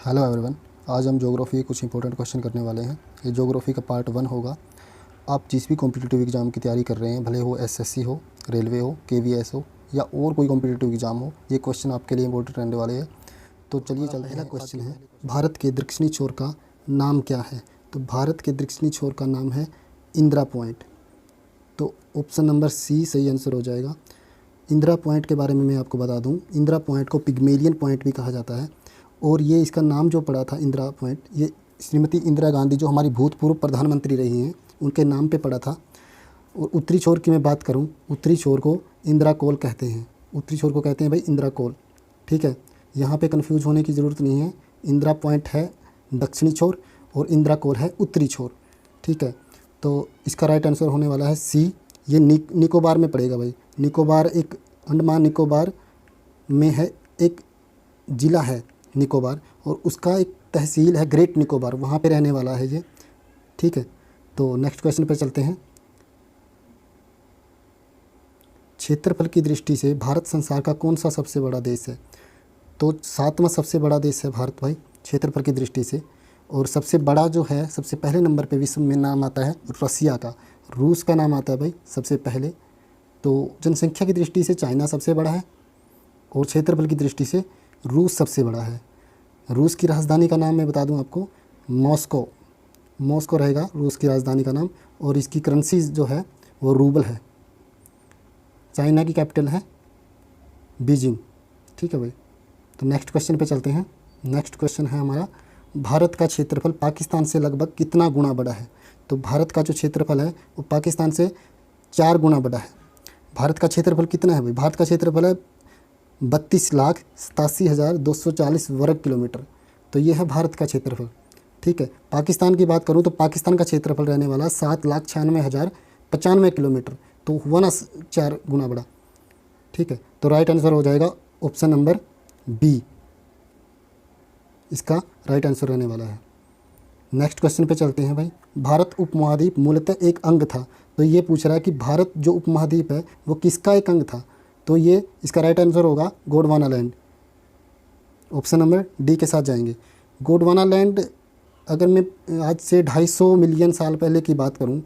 Hello everyone. आज हम geography के कुछ इंपॉर्टेंट क्वेश्चन करने वाले हैं। ये ज्योग्राफी का पार्ट 1 होगा। आप जिस भी कॉम्पिटिटिव एग्ज़ाम की तैयारी कर रहे हैं, भले वो एसएससी हो, रेलवे हो, केवीएस हो या और कोई कॉम्पिटिटिव एग्ज़ाम हो, ये क्वेश्चन आपके लिए इंपॉर्टेंट रहने वाले हैं। तो चलिए चलते हैं। पहला क्वेश्चन है, भारत के दक्षिणी छोर का नाम क्या है? तो भारत के दक्षिणी छोर का नाम है इंदिरा पॉइंट। तो ऑप्शन नंबर सी सही आंसर हो जाएगा। इंदिरा पॉइंट के बारे में मैं आपको बता दूं, इंदिरा पॉइंट को पिग्मेलियन पॉइंट भी कहा जाता है और ये इसका नाम जो पड़ा था इंदिरा पॉइंट, ये श्रीमती इंदिरा गांधी जो हमारी भूतपूर्व प्रधानमंत्री रही हैं उनके नाम पे पड़ा था। और उत्तरी छोर की मैं बात करूं, उत्तरी छोर को इंदिरा कोल कहते हैं। उत्तरी छोर को कहते हैं भाई इंदिरा कोल। ठीक है, यहाँ पे कन्फ्यूज होने की ज़रूरत नहीं है। इंदिरा पॉइंट है दक्षिणी छोर और इंदिरा कोल है उत्तरी छोर। ठीक है, तो इसका राइट आंसर होने वाला है सी। ये निकोबार में पड़ेगा भाई। निकोबार एक अंडमान निकोबार में है, एक ज़िला है निकोबार और उसका एक तहसील है ग्रेट निकोबार, वहाँ पे रहने वाला है ये। ठीक है, तो नेक्स्ट क्वेश्चन पे चलते हैं। क्षेत्रफल की दृष्टि से भारत संसार का कौन सा सबसे बड़ा देश है? तो 7वां सबसे बड़ा देश है भारत भाई क्षेत्रफल की दृष्टि से। और सबसे बड़ा जो है, सबसे पहले नंबर पे विश्व में नाम आता है रसिया का, रूस का नाम आता है भाई सबसे पहले। तो जनसंख्या की दृष्टि से चाइना सबसे बड़ा है और क्षेत्रफल की दृष्टि से रूस सबसे बड़ा है। रूस की राजधानी का नाम मैं बता दूं आपको, मॉस्को। मॉस्को रहेगा रूस की राजधानी का नाम और इसकी करेंसी जो है वो रूबल है। चाइना की कैपिटल है बीजिंग। ठीक है भाई, तो नेक्स्ट क्वेश्चन पे चलते हैं। नेक्स्ट क्वेश्चन है हमारा, भारत का क्षेत्रफल पाकिस्तान से लगभग कितना गुना बड़ा है? तो भारत का जो क्षेत्रफल है वो पाकिस्तान से 4 गुना बड़ा है। भारत का क्षेत्रफल कितना है भाई? भारत का क्षेत्रफल है 32,87,240 वर्ग किलोमीटर। तो ये है भारत का क्षेत्रफल। ठीक है, पाकिस्तान की बात करूँ तो पाकिस्तान का क्षेत्रफल रहने वाला 7,96,095 किलोमीटर। तो हुआ ना 4 गुना बड़ा। ठीक है, तो राइट आंसर हो जाएगा ऑप्शन नंबर बी, इसका राइट आंसर रहने वाला है। नेक्स्ट क्वेश्चन पे चलते हैं भाई। भारत उपमहाद्वीप मूलतः एक अंग था। तो ये पूछ रहा है कि भारत जो उपमहाद्वीप है वो किसका एक अंग था? तो ये इसका राइट आंसर होगा Gondwana land. Option number D के साथ जाएंगे। गोंडवाना लैंड, अगर मैं आज से 250 मिलियन साल पहले की बात करूं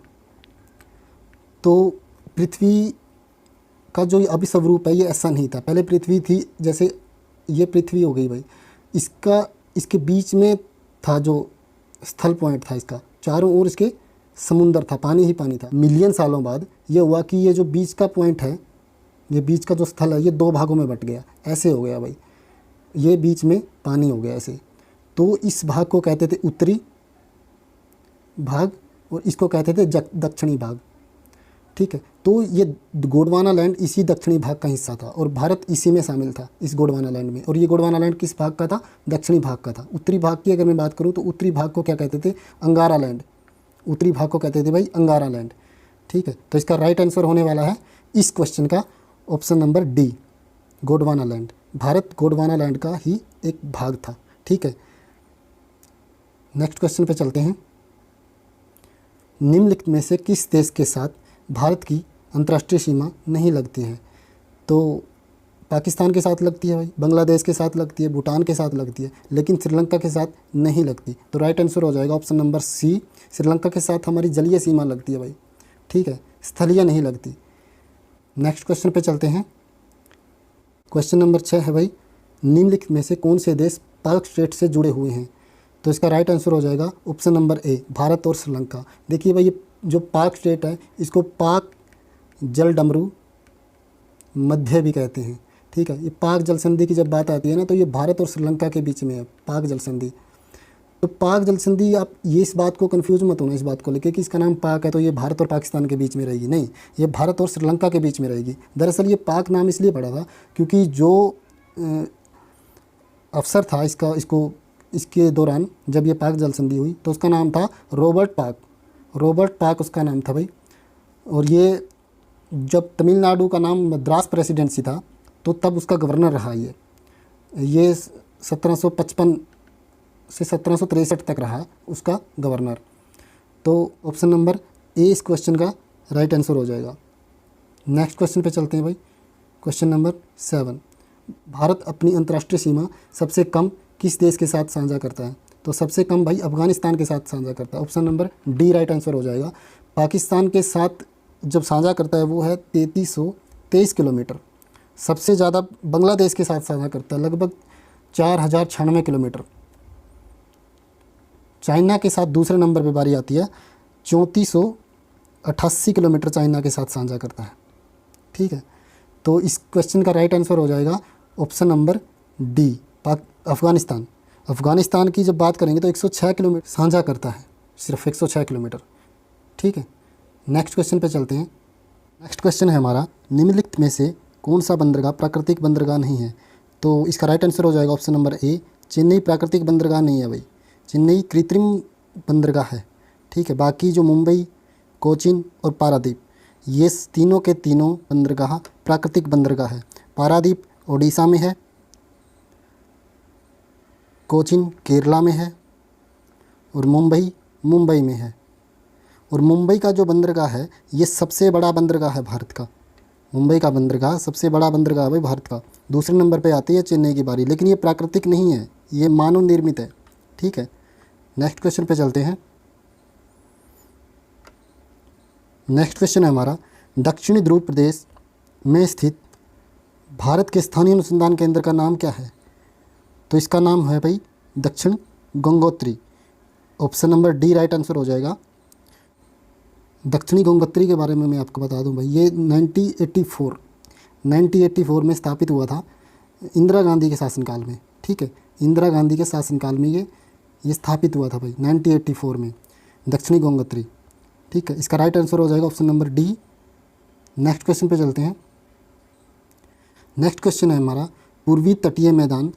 तो पृथ्वी का जो अभी स्वरूप है ये ऐसा नहीं था। पहले पृथ्वी थी, जैसे ये पृथ्वी हो गई भाई, इसके बीच में था जो स्थल पॉइंट था, इसका चारों ओर इसके समुंदर था, पानी ही पानी था। मिलियन सालों बाद ये हुआ कि ये जो बीच का पॉइंट है, ये बीच का जो स्थल है ये 2 भागों में बट गया, ऐसे हो गया भाई, ये बीच में पानी हो गया ऐसे। तो इस भाग को कहते थे उत्तरी भाग और इसको कहते थे दक्षिणी भाग। ठीक है, तो ये गोंडवाना लैंड इसी दक्षिणी भाग का हिस्सा था और भारत इसी में शामिल था, इस गोंडवाना लैंड में। और ये गोंडवाना लैंड किस भाग का था? दक्षिणी भाग का था। उत्तरी भाग की अगर मैं बात करूँ तो उत्तरी भाग को क्या कहते थे? अंगारा लैंड। उत्तरी भाग को कहते थे भाई अंगारा लैंड। ठीक है, तो इसका राइट आंसर होने वाला है इस क्वेश्चन का option number D, Gondwana land. Bharat Gondwana land का ही एक भाग था। ठीक है, नेक्स्ट क्वेश्चन पे चलते हैं। निम्नलिखित में से किस देश के साथ भारत की अंतर्राष्ट्रीय सीमा नहीं लगती है? तो पाकिस्तान के साथ लगती है भाई, बांग्लादेश के साथ लगती है, भूटान के साथ लगती है, लेकिन श्रीलंका के साथ नहीं लगती। तो राइट आंसर हो जाएगा ऑप्शन नंबर सी, श्रीलंका के साथ हमारी जलीय सीमा लगती है भाई। ठीक है, स्थलीय नहीं लगती। नेक्स्ट क्वेश्चन पे चलते हैं। क्वेश्चन नंबर 6 है भाई, निम्नलिखित में से कौन से देश पाक स्टेट से जुड़े हुए हैं? तो इसका राइट आंसर हो जाएगा ऑप्शन नंबर ए, भारत और श्रीलंका। देखिए भाई, ये जो पाक स्टेट है इसको पाक जलडमरू मध्य भी कहते हैं। ठीक है, ये पाक जल संधि की जब बात आती है ना, तो ये भारत और श्रीलंका के बीच में है पाक जल संधि। तो पाक जल संधि, आप ये इस बात को कंफ्यूज मत होना इस बात को लेके कि इसका नाम पाक है तो ये भारत और पाकिस्तान के बीच में रहेगी। नहीं, ये भारत और श्रीलंका के बीच में रहेगी। दरअसल ये पाक नाम इसलिए पड़ा था क्योंकि जो अफसर था इसके दौरान जब ये पाक जल संधि हुई तो उसका नाम था रॉबर्ट पाक। रॉबर्ट पाक उसका नाम था भाई। और ये जब तमिलनाडु का नाम मद्रास प्रेसिडेंसी था तो तब उसका गवर्नर रहा ये 1755 से 1763 तक रहा उसका गवर्नर। तो ऑप्शन नंबर ए इस क्वेश्चन का राइट आंसर हो जाएगा। नेक्स्ट क्वेश्चन पे चलते हैं भाई। क्वेश्चन नंबर 7, भारत अपनी अंतर्राष्ट्रीय सीमा सबसे कम किस देश के साथ साझा करता है? तो सबसे कम भाई अफ़गानिस्तान के साथ साझा करता है। Option number D right answer हो जाएगा। पाकिस्तान के साथ जब साझा करता है वो है 3323 किलोमीटर। सबसे ज़्यादा बांग्लादेश के साथ साझा करता है, लगभग 4096 किलोमीटर। चाइना के साथ दूसरे नंबर पे बारी आती है, 3488 किलोमीटर चाइना के साथ साझा करता है। ठीक है, तो इस क्वेश्चन का राइट आंसर हो जाएगा option number D, Afghanistan. Afghanistan की जब बात करेंगे तो 106 किलोमीटर साझा करता है, सिर्फ 106 किलोमीटर। ठीक है, नेक्स्ट क्वेश्चन पे चलते हैं। नेक्स्ट क्वेश्चन है हमारा, निम्नलिखित में से कौन सा बंदरगाह प्राकृतिक बंदरगाह नहीं है? तो इसका राइट आंसर हो जाएगा ऑप्शन नंबर ए, चेन्नई प्राकृतिक बंदरगाह नहीं है भाई, चेन्नई कृत्रिम बंदरगाह है। ठीक है, बाकी जो मुंबई, कोचीन और पारादीप, ये तीनों के तीनों बंदरगाह प्राकृतिक बंदरगाह है। पारादीप ओडिशा में है, कोचीन केरला में है और मुंबई मुंबई में है। और मुंबई का जो बंदरगाह है ये सबसे बड़ा बंदरगाह है भारत का। मुंबई का बंदरगाह सबसे बड़ा बंदरगाह है भाई भारत का। दूसरे नंबर पे आती है चेन्नई की बारी, लेकिन ये प्राकृतिक नहीं है, ये मानव निर्मित है। ठीक है, नेक्स्ट क्वेश्चन पे चलते हैं। नेक्स्ट क्वेश्चन है हमारा, दक्षिणी ध्रुव प्रदेश में स्थित भारत के स्थानीय अनुसंधान केंद्र का नाम क्या है? तो इसका नाम है भाई दक्षिण Gangotri. Option number D right answer हो जाएगा। दक्षिणी गंगोत्री के बारे में मैं आपको बता दूं भाई, ये 1984 में स्थापित हुआ था इंदिरा गांधी के शासनकाल में। ठीक है, इंदिरा गांधी के शासनकाल में ये स्थापित हुआ था भाई 1984 में, दक्षिणी गंगोत्री। ठीक है, इसका राइट आंसर हो जाएगा option number D. Next question पे चलते हैं। नेक्स्ट क्वेश्चन है हमारा, पूर्वी तटीय मैदान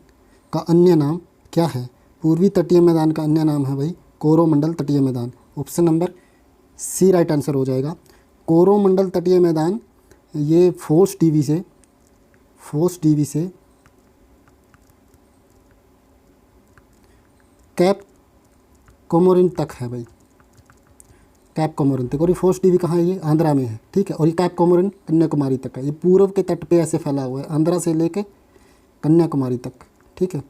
का अन्य नाम क्या है? पूर्वी तटीय मैदान का अन्य नाम है भाई कोरोमंडल तटीय मैदान। Option number c right answer हो जाएगा। कोरोमंडल तटीय मैदान ये फोर्स टीवी से कैप कोमोरिन तक है भाई, कैप कोमोरिन तक। और ये फोर्स टीवी कहाँ है? ये आंध्रा में है। ठीक है, और ये कैप कोमोरिन कन्याकुमारी तक है। ये पूर्व के तट पे ऐसे फैला हुआ है, आंध्रा से लेके कन्याकुमारी तक। ठीक है,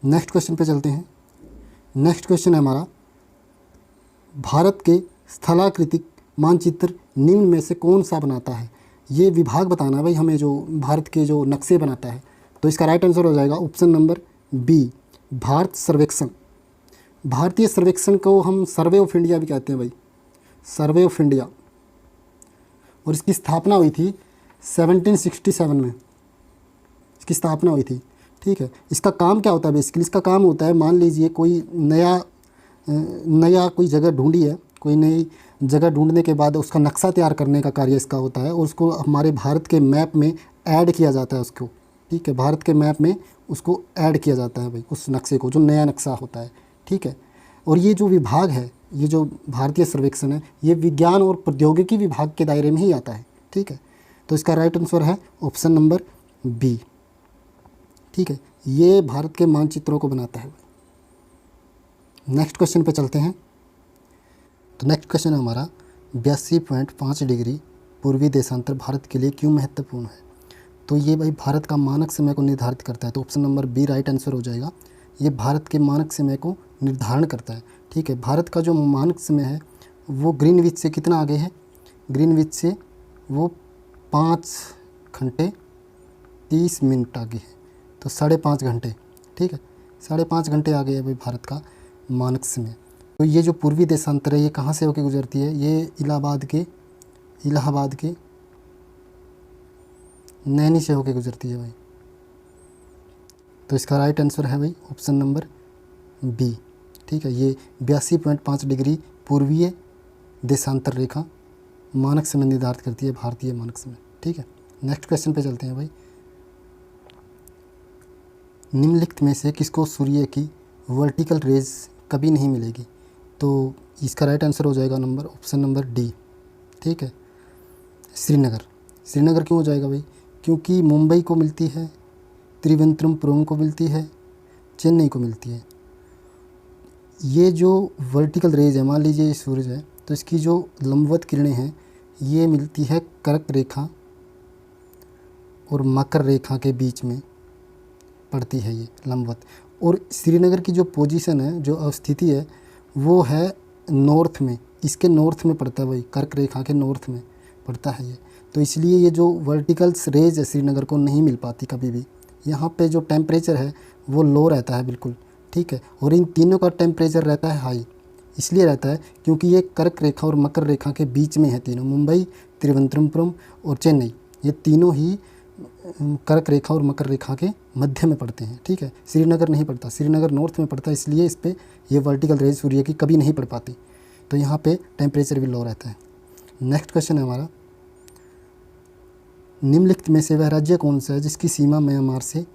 नेक्स्ट क्वेश्चन पे चलते हैं। नेक्स्ट क्वेश्चन है हमारा, भारत के स्थलाकृतिक मानचित्र निम्न में से कौन सा बनाता है? ये विभाग बताना है भाई हमें, जो भारत के जो नक्शे बनाता है। तो इसका राइट आंसर हो जाएगा ऑप्शन नंबर बी, भारत सर्वेक्षण। भारतीय सर्वेक्षण को हम सर्वे ऑफ इंडिया भी कहते हैं भाई, सर्वे ऑफ इंडिया। और इसकी स्थापना हुई थी 1767 में, इसकी स्थापना हुई थी। ठीक है, इसका काम क्या होता है बेसिकली? इसका काम होता है, मान लीजिए कोई नया कोई जगह ढूंढी है, कोई नई जगह ढूंढने के बाद उसका नक्शा तैयार करने का कार्य इसका होता है, और उसको हमारे भारत के मैप में ऐड किया जाता है उसको। ठीक है, भारत के मैप में उसको ऐड किया जाता है भाई, उस नक्शे को, जो नया नक्शा होता है। ठीक है, और ये जो विभाग है, ये जो भारतीय सर्वेक्षण है, ये विज्ञान और प्रौद्योगिकी विभाग के दायरे में ही आता है। ठीक है, तो इसका राइट आंसर है ऑप्शन नंबर बी। ठीक है, ये भारत के मानचित्रों को बनाता है। नेक्स्ट क्वेश्चन पे चलते हैं। तो नेक्स्ट क्वेश्चन है हमारा, 82.5 डिग्री पूर्वी देशांतर भारत के लिए क्यों महत्वपूर्ण है? तो ये भाई भारत का मानक समय को निर्धारित करता है। तो option number b right answer हो जाएगा। ये भारत के मानक समय को निर्धारण करता है। ठीक है, भारत का जो मानक समय है वो ग्रीनविच से कितना आगे है? ग्रीनविच से वो 5 घंटे 30 मिनट आगे है, तो 5.5 घंटे। ठीक है, 5.5 घंटे आगे है भाई भारत का मानक समय। तो ये जो पूर्वी देशांतर है ये कहाँ से होकर गुजरती है? ये इलाहाबाद के नैनी से होकर गुजरती है भाई। तो इसका राइट आंसर है भाई ऑप्शन नंबर बी। ठीक है, ये 82.5 डिग्री पूर्वीय देशांतर रेखा मानक समय निर्धारित करती है, भारतीय मानक समय। ठीक है, नेक्स्ट क्वेश्चन पे चलते हैं भाई। निम्नलिखित में से किसको सूर्य की वर्टिकल रेज कभी नहीं मिलेगी? तो इसका राइट आंसर हो जाएगा ऑप्शन नंबर डी। ठीक है, श्रीनगर क्यों हो जाएगा भाई? क्योंकि मुंबई को मिलती है, त्रिवेंद्रपुरम को मिलती है, चेन्नई को मिलती है। ये जो वर्टिकल रेज है, मान लीजिए ये सूरज है, तो इसकी जो लंबवत किरणें हैं ये मिलती है कर्क रेखा और मकर रेखा के बीच में पड़ती है ये लंबवत। और श्रीनगर की जो पोजीशन है, जो स्थिति है, वो है नॉर्थ में, इसके नॉर्थ में पड़ता है भाई, कर्क रेखा के नॉर्थ में पड़ता है ये। तो इसलिए ये जो वर्टिकल्स रेज है श्रीनगर को नहीं मिल पाती कभी भी। यहाँ पे जो टेम्परेचर है वो लो रहता है बिल्कुल, ठीक है। और इन तीनों का टेम्परेचर रहता है हाई, इसलिए रहता है क्योंकि ये कर्क रेखा और मकर रेखा के बीच में है तीनों। मुंबई, तिरुवनंतपुरम और चेन्नई, ये तीनों ही कर्क रेखा और मकर रेखा के मध्य में पड़ते हैं, ठीक है। श्रीनगर नहीं पड़ता, श्रीनगर नॉर्थ में पड़ता है, इसलिए इस पर ये वर्टिकल रेज सूर्य की कभी नहीं पड़ पाती। तो यहाँ पे टेम्परेचर भी लो रहता है। नेक्स्ट क्वेश्चन है हमारा, निम्नलिखित में से वह राज्य कौन सा है जिसकी सीमा म्यांमार से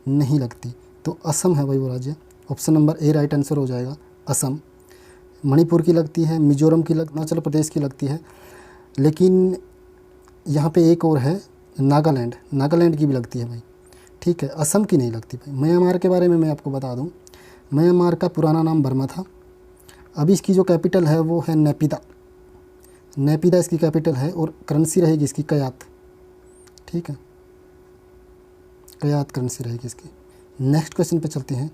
नहीं लगती? तो असम है भाई वो राज्य। Option number A right answer हो जाएगा, असम। मणिपुर की लगती है, मिजोरम की अरुणाचल प्रदेश की लगती है, लेकिन यहाँ पे एक और है नागालैंड, नागालैंड की भी लगती है भाई, ठीक है। असम की नहीं लगती भाई। म्यांमार के बारे में मैं आपको बता दूँ, म्यांमार का पुराना नाम बर्मा था। अभी इसकी जो कैपिटल है वो है नेपिदा, नेपिदा इसकी कैपिटल है, और करेंसी रहेगी इसकी कयात, ठीक है, कयात करेंसी रहेगी इसकी। नेक्स्ट क्वेश्चन पे चलते हैं,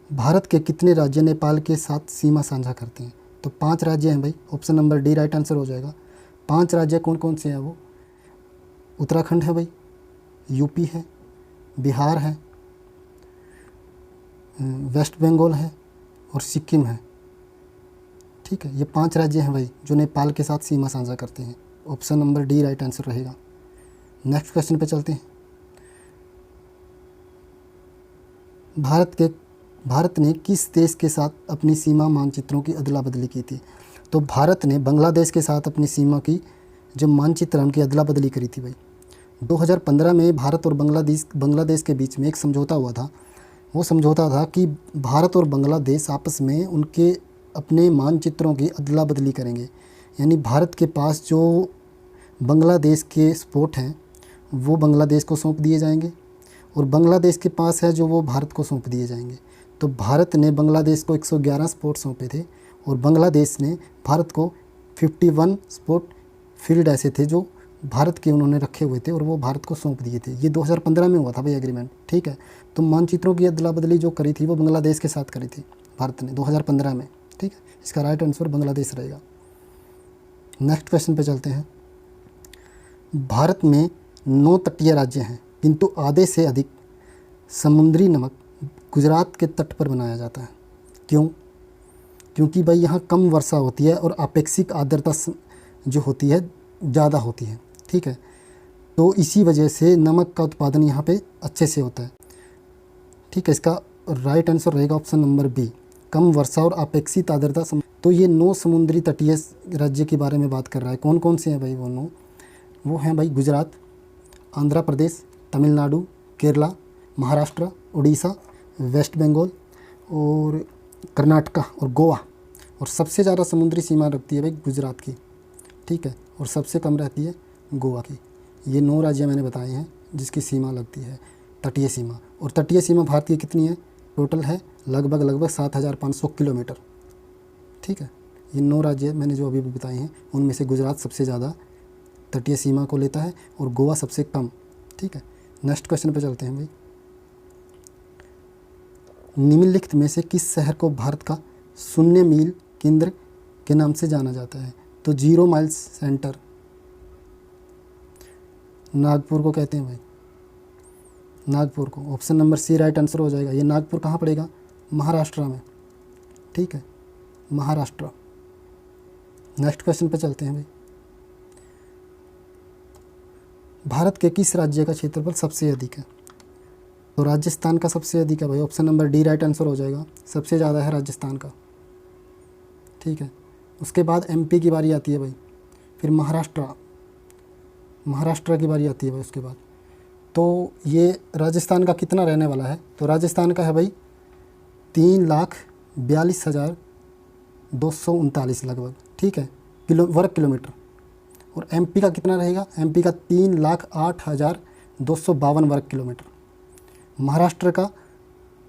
भारत के कितने राज्य नेपाल के साथ सीमा साझा करते हैं? तो 5 राज्य हैं भाई, option number D right answer हो जाएगा। 5 राज्य कौन कौन से हैं वो? उत्तराखंड है भाई, यूपी है, बिहार है, वेस्ट बंगाल है और सिक्किम है, ठीक है। ये 5 राज्य हैं भाई जो नेपाल के साथ सीमा साझा करते हैं। Option number D right answer रहेगा। नेक्स्ट क्वेश्चन पे चलते हैं, भारत ने किस देश के साथ अपनी सीमा मानचित्रों की अदला बदली की थी? तो भारत ने बांग्लादेश के साथ अपनी सीमा की जो मानचित्र उनकी अदला बदली करी थी भाई। 2015 में भारत और बांग्लादेश के बीच में एक समझौता हुआ था। वो समझौता था कि भारत और बांग्लादेश आपस में उनके अपने मानचित्रों की अदला बदली करेंगे, यानी भारत के पास जो बांग्लादेश के स्पॉट हैं वो बांग्लादेश को सौंप दिए जाएंगे, और बांग्लादेश के पास है जो वो भारत को सौंप दिए जाएंगे। तो भारत ने बांग्लादेश को 111 स्पॉट सौंपे थे, और बांग्लादेश ने भारत को 51 स्पॉट फील्ड ऐसे थे जो भारत के उन्होंने रखे हुए थे और वो भारत को सौंप दिए थे। ये 2015 में हुआ था भाई एग्रीमेंट, ठीक है। तो मानचित्रों की अदला बदली जो करी थी वो बांग्लादेश के साथ करी थी भारत ने 2015 में, ठीक है। इसका राइट आंसर बांग्लादेश रहेगा। नेक्स्ट क्वेश्चन पे चलते हैं, भारत में 9 तटीय राज्य हैं, किंतु आधे से अधिक समुद्री नमक गुजरात के तट पर बनाया जाता है। क्यों? क्योंकि भाई यहाँ कम वर्षा होती है और अपेक्षित आर्द्रता जो होती है ज़्यादा होती है, ठीक है। तो इसी वजह से नमक का उत्पादन यहाँ पे अच्छे से होता है, ठीक है। इसका राइट आंसर रहेगा ऑप्शन नंबर बी, कम वर्षा और अपेक्षित आर्द्रता। तो ये 9 समुद्री तटीय राज्य के बारे में बात कर रहा है। कौन कौन से हैं भाई वो 9? वो हैं भाई गुजरात, आंध्र प्रदेश, तमिलनाडु, केरला, महाराष्ट्र, उड़ीसा, वेस्ट बंगाल और कर्नाटका और गोवा। और सबसे ज़्यादा समुद्री सीमा रखती है भाई गुजरात की, ठीक है, और सबसे कम रहती है गोवा की। ये 9 राज्य मैंने बताए हैं जिसकी सीमा लगती है तटीय सीमा। और तटीय सीमा भारत की कितनी है? टोटल है लगभग 7500 किलोमीटर, ठीक है। ये 9 राज्य मैंने जो अभी भी बताए हैं उनमें से गुजरात सबसे ज़्यादा तटीय सीमा को लेता है और गोवा सबसे कम, ठीक है। नेक्स्ट क्वेश्चन पे चलते हैं भाई, निम्नलिखित में से किस शहर को भारत का 0 मील केंद्र के नाम से जाना जाता है? तो 0 माइल्स सेंटर नागपुर को कहते हैं भाई, नागपुर को। Option number c right answer हो जाएगा। ये नागपुर कहाँ पड़ेगा? महाराष्ट्र में, ठीक है, महाराष्ट्र। नेक्स्ट क्वेश्चन पे चलते हैं भाई, भारत के किस राज्य का क्षेत्रफल सबसे अधिक है? तो राजस्थान का सबसे अधिक है भाई, option number D right answer हो जाएगा। सबसे ज़्यादा है राजस्थान का, ठीक है। उसके बाद एमपी की बारी आती है भाई, फिर महाराष्ट्र की बारी आती है भाई उसके बाद। तो ये राजस्थान का कितना रहने वाला है? तो राजस्थान का है भाई 3,42,239 लगभग, ठीक है, वर्ग किलोमीटर। और एमपी का कितना रहेगा? एमपी का 3,08,252 वर्ग किलोमीटर। महाराष्ट्र का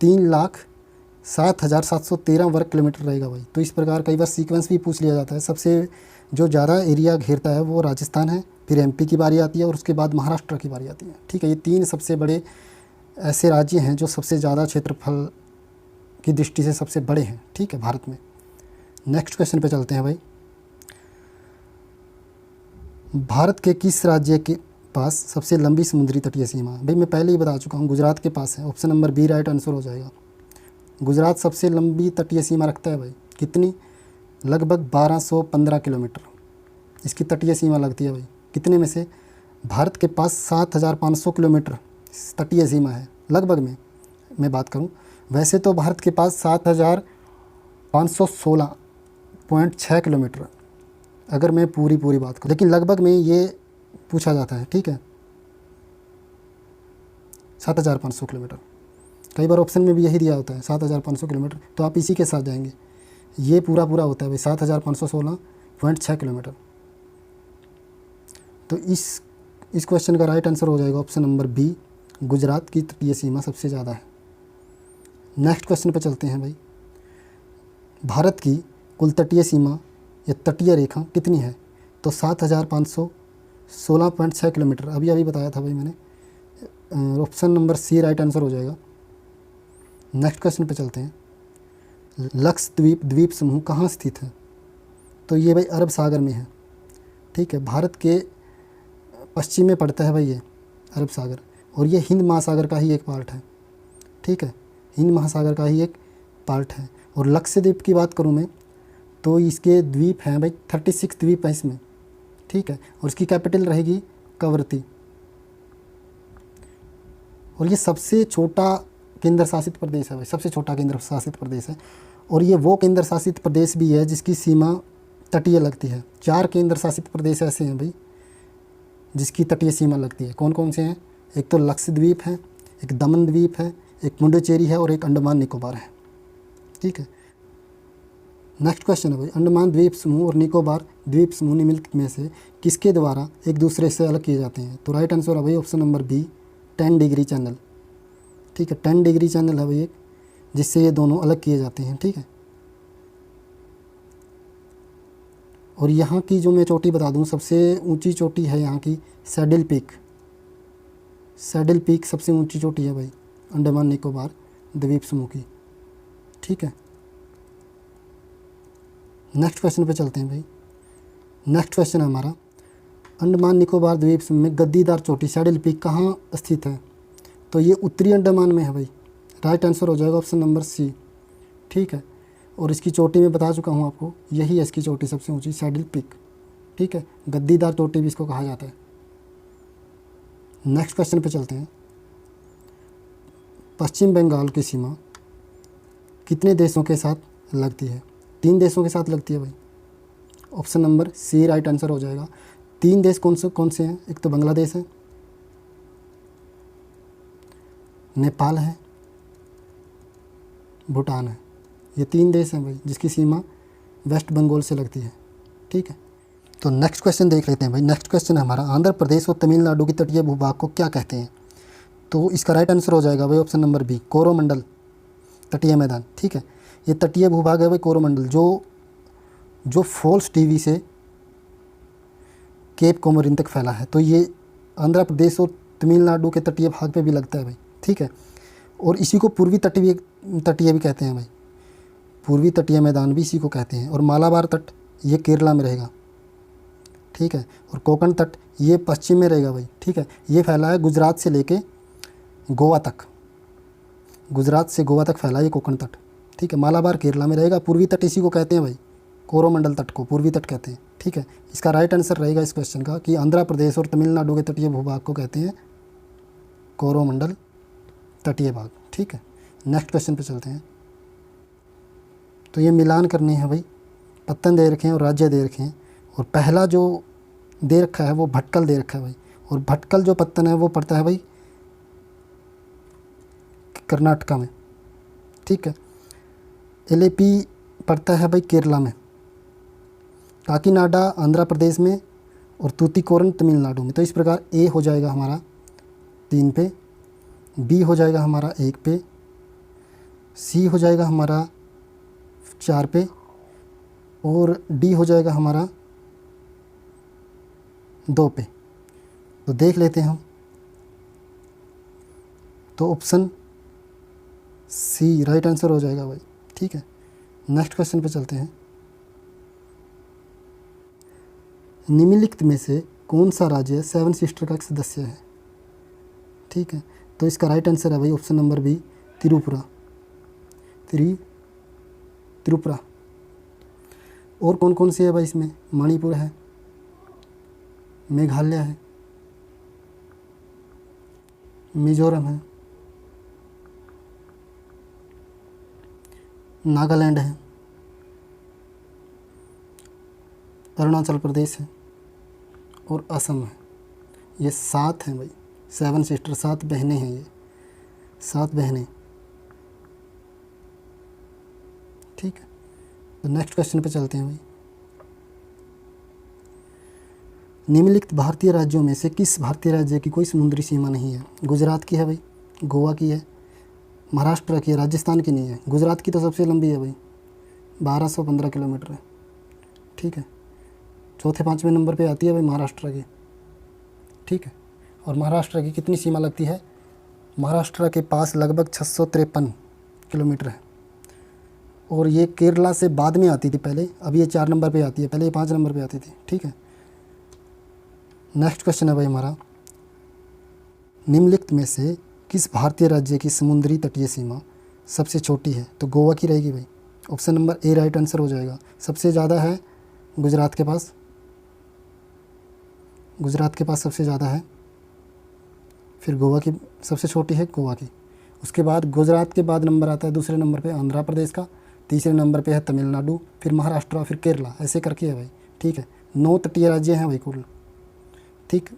3,07,713 वर्ग किलोमीटर रहेगा भाई। तो इस प्रकार कई बार सीक्वेंस भी पूछ लिया जाता है। सबसे जो ज़्यादा एरिया घेरता है वो राजस्थान है, फिर एमपी की बारी आती है और उसके बाद महाराष्ट्र की बारी आती है। ठीक है, ये 3 सबसे बड़े ऐसे राज्य हैं जो सबसे ज़्यादा क्षेत्रफल की दृष्टि से सबसे बड़े हैं। ठीक है, भारत में। नेक्स्ट क्वेश्चन पे चलते हैं भाई। भारत के किस राज्य के पास सबसे लंबी समुद्री तटीय सीमा है? भाई मैं पहले ही बता चुका हूँ, गुजरात के पास है। Option number b right answer हो जाएगा। गुजरात सबसे लंबी तटीय सीमा रखता है भाई। कितनी? लगभग 1215 किलोमीटर इसकी तटीय सीमा लगती है भाई। कितने में से? भारत के पास 7500 किलोमीटर तटीय सीमा है। लगभग में मैं बात करूं, वैसे तो भारत के पास 7516.6 किलोमीटर, अगर मैं पूरी बात करूं, लेकिन लगभग में ये पूछा जाता है। ठीक है, 7500 किलोमीटर। कई बार ऑप्शन में भी यही दिया होता है 7500 किलोमीटर, तो आप इसी के साथ जाएंगे। ये पूरा होता है भाई 7516.6 किलोमीटर। तो इस क्वेश्चन का राइट आंसर हो जाएगा ऑप्शन नंबर बी, गुजरात की तटीय सीमा सबसे ज़्यादा है। नेक्स्ट क्वेश्चन पे चलते हैं भाई। भारत की कुल तटीय सीमा या तटीय रेखा कितनी है? तो 7516.6 किलोमीटर, अभी बताया था भाई मैंने। Option number c right answer हो जाएगा। नेक्स्ट क्वेश्चन पे चलते हैं। लक्षद्वीप द्वीप समूह कहाँ स्थित है? तो ये भाई अरब सागर में है। ठीक है, भारत के पश्चिम में पड़ता है भाई ये अरब सागर, और ये हिंद महासागर का ही एक पार्ट है। ठीक है, हिंद महासागर का ही एक पार्ट है। और लक्षद्वीप की बात करूँ मैं, तो इसके द्वीप हैं भाई 36 द्वीप हैं इसमें। ठीक है, और इसकी कैपिटल रहेगी कवरत्ती। और ये सबसे छोटा केंद्र शासित प्रदेश है भाई, सबसे छोटा केंद्र शासित प्रदेश है। और ये वो केंद्र शासित प्रदेश भी है जिसकी सीमा तटीय लगती है। 4 केंद्र शासित प्रदेश ऐसे हैं भाई जिसकी तटीय सीमा लगती है। कौन कौन से हैं? एक तो लक्षद्वीप है, एक दमन द्वीप है, एक पुडुचेरी है और एक अंडमान निकोबार है। ठीक है, नेक्स्ट क्वेश्चन है भाई। अंडमान द्वीप समूह और निकोबार द्वीप समूह निम्नलिखित में से किसके द्वारा एक दूसरे से अलग किए जाते हैं? तो राइट आंसर है भाई option number b, 10 degree channel. ठीक है, 10 डिग्री चैनल है भाई एक, जिससे ये दोनों अलग किए जाते हैं। ठीक है, और यहाँ की जो मैं चोटी बता दूँ, सबसे ऊंची चोटी है यहाँ की सैडल पीक। सैडल पीक सबसे ऊंची चोटी है भाई अंडमान निकोबार द्वीप समूह की। ठीक है, नेक्स्ट क्वेश्चन पे चलते हैं भाई। नेक्स्ट क्वेश्चन है हमारा, अंडमान निकोबार द्वीप समूह में गद्दीदार चोटी सैडल पीक कहाँ स्थित है? तो ये उत्तरी अंडमान में है भाई। राइट आंसर हो जाएगा ऑप्शन नंबर सी। ठीक है, और इसकी चोटी मैं बता चुका हूँ आपको, यही है इसकी चोटी सबसे ऊंची, सैडल पीक। ठीक है, गद्दीदार चोटी भी इसको कहा जाता है। नेक्स्ट क्वेश्चन पे चलते हैं। पश्चिम बंगाल की सीमा कितने देशों के साथ लगती है? 3 देशों के साथ लगती है भाई। Option number c right answer हो जाएगा। 3 देश कौन से हैं? एक तो बांग्लादेश है, नेपाल है, भूटान है। ये 3 देश हैं भाई जिसकी सीमा वेस्ट बंगाल से लगती है। ठीक है, तो नेक्स्ट क्वेश्चन देख लेते हैं भाई। नेक्स्ट क्वेश्चन है हमारा, आंध्र प्रदेश और तमिलनाडु की तटीय भूभाग को क्या कहते हैं? तो इसका राइट आंसर हो जाएगा भाई ऑप्शन नंबर बी, कोरोमंडल तटीय मैदान। ठीक है, ये तटीय भूभाग है भाई कोरोमंडल, जो फॉल्स टीवी से केप कोमोरिन तक फैला है। तो ये आंध्र प्रदेश और तमिलनाडु के तटीय भाग पे भी लगता है भाई। ठीक है, और इसी को पूर्वी तटीय भी कहते हैं भाई, पूर्वी तटीय मैदान भी इसी को कहते हैं। और मालाबार तट ये केरला में रहेगा। ठीक है, और कोंकण तट ये पश्चिम में रहेगा भाई। ठीक है, ये फैला है गुजरात से लेके गोवा तक, गुजरात से गोवा तक फैला है ये कोंकण तट। ठीक है, मालाबार केरला में रहेगा। पूर्वी तट इसी को कहते हैं भाई, कोरोमंडल तट को पूर्वी तट कहते हैं। ठीक है, इसका राइट आंसर रहेगा इस क्वेश्चन का कि आंध्र प्रदेश और तमिलनाडु के तटीय भूभाग को कहते हैं कोरोमंडल तटीय भाग। ठीक है, नेक्स्ट क्वेश्चन पे चलते हैं। तो ये मिलान करने हैं भाई, पत्तन दे रखे हैं और राज्य दे रखे हैं। और पहला जो दे रखा है वो भटकल दे रखा है भाई, और भटकल जो पत्तन है वो पड़ता है भाई कर्नाटका में। ठीक है, एलेपी पड़ता है भाई केरला में, काकीनाडा आंध्र प्रदेश में और तूतीकोरन तमिलनाडु में। तो इस प्रकार ए हो जाएगा हमारा 3 पे, बी हो जाएगा हमारा 1 पे, सी हो जाएगा हमारा 4 पे, और डी हो जाएगा हमारा 2 पे। तो देख लेते हैं हम। तो ऑप्शन सी राइट आंसर हो जाएगा भाई। ठीक है, नेक्स्ट क्वेश्चन पे चलते हैं। निम्नलिखित में से कौन सा राज्य 7 सिस्टर का एक सदस्य है? ठीक है, तो इसका राइट आंसर है भाई option number b, Tripura. Tripura. और कौन कौन सी है भाई इसमें? मणिपुर है, मेघालय है, मिजोरम है, नागालैंड है, अरुणाचल प्रदेश है और असम है। ये 7 हैं भाई, 7 सिस्टर, 7 बहनें हैं ये, 7 बहनें। ठीक है, तो नेक्स्ट क्वेश्चन पे चलते हैं भाई। निम्नलिखित भारतीय राज्यों में से किस भारतीय राज्य की कोई समुद्री सीमा नहीं है? गुजरात की है भाई, गोवा की है, महाराष्ट्र की है, राजस्थान की नहीं है। गुजरात की तो सबसे लंबी है भाई, 1215 किलोमीटर है। ठीक है, चौथे 5वें नंबर पे आती है भाई महाराष्ट्र की। ठीक है, और महाराष्ट्र की कितनी सीमा लगती है? महाराष्ट्र के पास लगभग 653 किलोमीटर है। और ये केरला से बाद में आती थी पहले, अब ये 4 नंबर पे आती है, पहले ये 5 नंबर पे आती थी। ठीक है, नेक्स्ट क्वेश्चन है भाई हमारा। निम्नलिखित में से किस भारतीय राज्य की समुद्री तटीय सीमा सबसे छोटी है? तो गोवा की रहेगी भाई, option number A right answer हो जाएगा। सबसे ज़्यादा है गुजरात के पास, गुजरात के पास सबसे ज़्यादा है, फिर गोवा की सबसे छोटी है गोवा की। उसके बाद गुजरात के बाद नंबर आता है दूसरे नंबर पे आंध्र प्रदेश का, तीसरे नंबर पे है तमिलनाडु, फिर महाराष्ट्र, फिर केरला, ऐसे करके है भाई। ठीक है, 9 तटीय राज्य हैं भाई कुल। ठीक,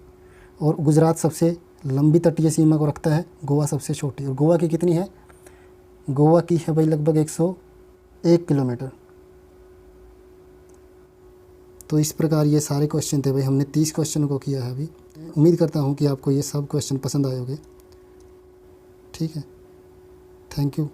और गुजरात सबसे लंबी तटीय सीमा को रखता है, गोवा सबसे छोटी। और गोवा की कितनी है? गोवा की है भाई लगभग 101 किलोमीटर। तो इस प्रकार ये सारे क्वेश्चन थे भाई, हमने 30 क्वेश्चन को किया है अभी। उम्मीद करता हूँ कि आपको ये सब क्वेश्चन पसंद आए होंगे। ठीक है, थैंक यू।